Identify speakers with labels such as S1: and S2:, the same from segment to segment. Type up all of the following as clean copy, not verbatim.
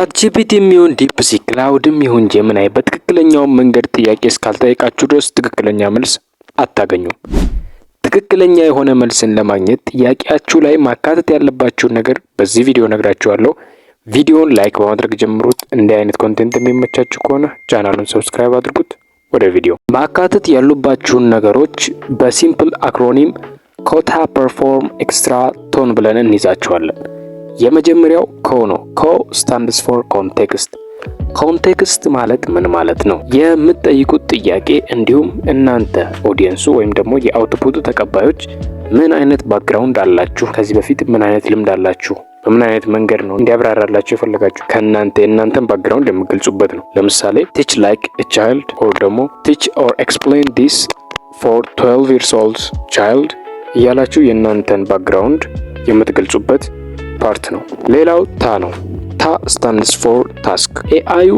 S1: ቻት ጂፒቲ የሚሆን ዲፕሲክ ክላውድም ይሁን ጀሚናይ በትክክለኛው መንገድ ጥያቄ እስካልጠየቃችሁ ድረስ ትክክለኛ መልስ አታገኙም። ትክክለኛ የሆነ መልስን ለማግኘት ጥያቄያችሁ ላይ ማካተት ያለባችሁን ነገር በዚህ ቪዲዮ ነግራችኋለሁ። ቪዲዮውን ላይክ በማድረግ ጀምሩት። እንዲህ አይነት ኮንቴንት የሚመቻችሁ ከሆነ ቻናሉን ሰብስክራይብ አድርጉት። ወደ ቪዲዮ ማካተት ያሉባችሁን ነገሮች በሲምፕል አክሮኒም ኮታ ፐርፎርም ኤክስትራ ቶን ብለን እንይዛቸዋለን። የመጀመሪያው ኮ ነው። ኮ ስታንድስ ፎር ኮንቴክስት። ኮንቴክስት ማለት ምን ማለት ነው? የምትጠይቁት ጥያቄ እንዲሁም እናንተ ኦዲየንሱ ወይም ደግሞ የአውትፑቱ ተቀባዮች ምን አይነት ባክግራውንድ አላችሁ፣ ከዚህ በፊት ምን አይነት ልምድ አላችሁ፣ በምን አይነት መንገድ ነው እንዲያብራራላችሁ የፈለጋችሁ የእናንተን ባክግራውንድ የምትገልጹበት ነው። ለምሳሌ ቲች ላይክ a child ኦር ደግሞ ቲች ኦር ኤክስፕሌን ዲስ ፎር 12 years old child እያላችሁ የእናንተን ባክግራውንድ የምትገልጹበት ፓርት ነው። ሌላው ታ ነው። ታ ስታንድስ ፎር ታስክ። ኤአዩ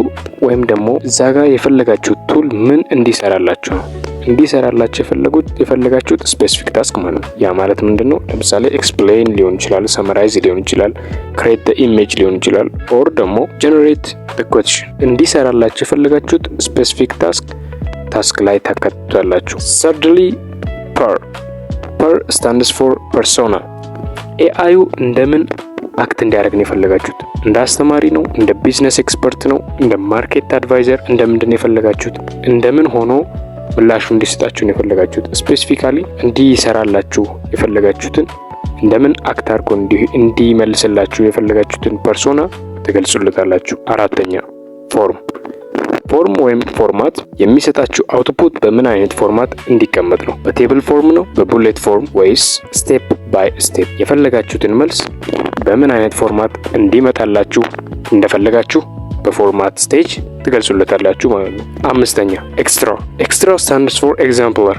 S1: ወይም ደግሞ እዛ ጋር የፈለጋችሁት ቱል ምን እንዲሰራላችሁ ነው። እንዲሰራላችሁ የፈለጋችሁት ስፔሲፊክ ታስክ ማለት ነው። ያ ማለት ምንድነው? ለምሳሌ ኤክስፕሌን ሊሆን ይችላል፣ ሰመራይዝ ሊሆን ይችላል፣ ክሬት ዘ ኢሜጅ ሊሆን ይችላል፣ ኦር ደግሞ ጀነሬት ዘ ኩዌስችን። እንዲሰራላችሁ የፈለጋችሁት ስፔሲፊክ ታስክ ላይ ታካትታላችሁ። ሰርድሊ ፐር ስታንድስ ፎር ፐርሶና። ኤአዩ እንደምን አክት እንዲያደርግ ነው የፈለጋችሁት? እንደ አስተማሪ ነው? እንደ ቢዝነስ ኤክስፐርት ነው? እንደ ማርኬት አድቫይዘር? እንደምንድን ነው የፈለጋችሁት? እንደምን ሆኖ ምላሹ እንዲሰጣችሁ ነው የፈለጋችሁት? ስፔሲፊካሊ እንዲሰራላችሁ የፈለጋችሁትን እንደምን አክት አድርጎ እንዲመልስላችሁ የፈለጋችሁትን ፐርሶና ትገልጹለታላችሁ። አራተኛ ፎርም ወይም ፎርማት። የሚሰጣችሁ አውትፑት በምን አይነት ፎርማት እንዲቀመጥ ነው? በቴብል ፎርም ነው? በቡሌት ፎርም ወይስ ስቴፕ ባይ ስቴፕ? የፈለጋችሁትን መልስ በምን አይነት ፎርማት እንዲመጣላችሁ እንደፈለጋችሁ በፎርማት ስቴጅ ትገልጹለታላችሁ ማለት ነው። አምስተኛ ኤክስትራ ስታንድስ ፎር ኤግዛምፕለር።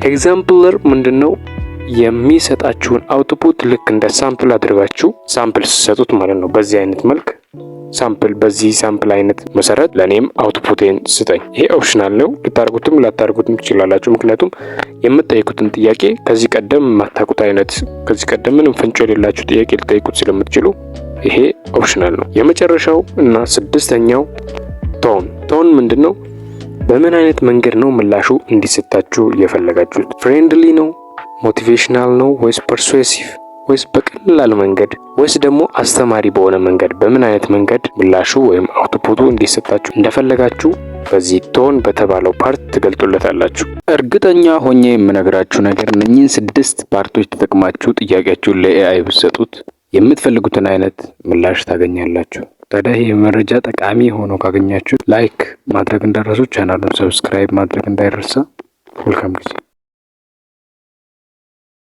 S1: ኤግዛምፕለር ምንድነው? የሚሰጣችሁን አውትፑት ልክ እንደ ሳምፕል አድርጋችሁ ሳምፕል ሲሰጡት ማለት ነው። በዚህ አይነት መልክ ሳምፕል፣ በዚህ ሳምፕል አይነት መሰረት ለኔም አውትፑቴን ስጠኝ። ይሄ ኦፕሽናል ነው። ልታርጉትም ላታርጉትም ትችላላችሁ። ምክንያቱም የምትጠይቁትን ጥያቄ ከዚህ ቀደም የማታውቁት አይነት ከዚህ ቀደም ምንም ፍንጭ የሌላችሁ ጥያቄ ልጠይቁት ስለምትችሉ ይሄ ኦፕሽናል ነው። የመጨረሻው እና ስድስተኛው ቶን ምንድነው? በምን አይነት መንገድ ነው ምላሹ እንዲሰጣችሁ የፈለጋችሁት? ፍሬንድሊ ነው? ሞቲቬሽናል ነው? ወይስ ፐርሱዌሲቭ ወይስ በቀላል መንገድ ወይስ ደግሞ አስተማሪ በሆነ መንገድ? በምን አይነት መንገድ ምላሹ ወይም አውትፑቱ እንዲሰጣችሁ እንደፈለጋችሁ በዚህ ቶን በተባለው ፓርት ትገልጡለታላችሁ። እርግጠኛ ሆኜ የምነግራችሁ ነገር እነኚህን 6 ፓርቶች ተጠቅማችሁ ጥያቄያችሁን ለኤአይ ብትሰጡት የምትፈልጉትን አይነት ምላሽ ታገኛላችሁ። ታዲያ ይህ መረጃ ጠቃሚ ሆኖ ካገኛችሁ ላይክ ማድረግ እንዳይረሱ፣ ቻናሉን ሰብስክራይብ ማድረግ እንዳይረሳ። መልካም ጊዜ።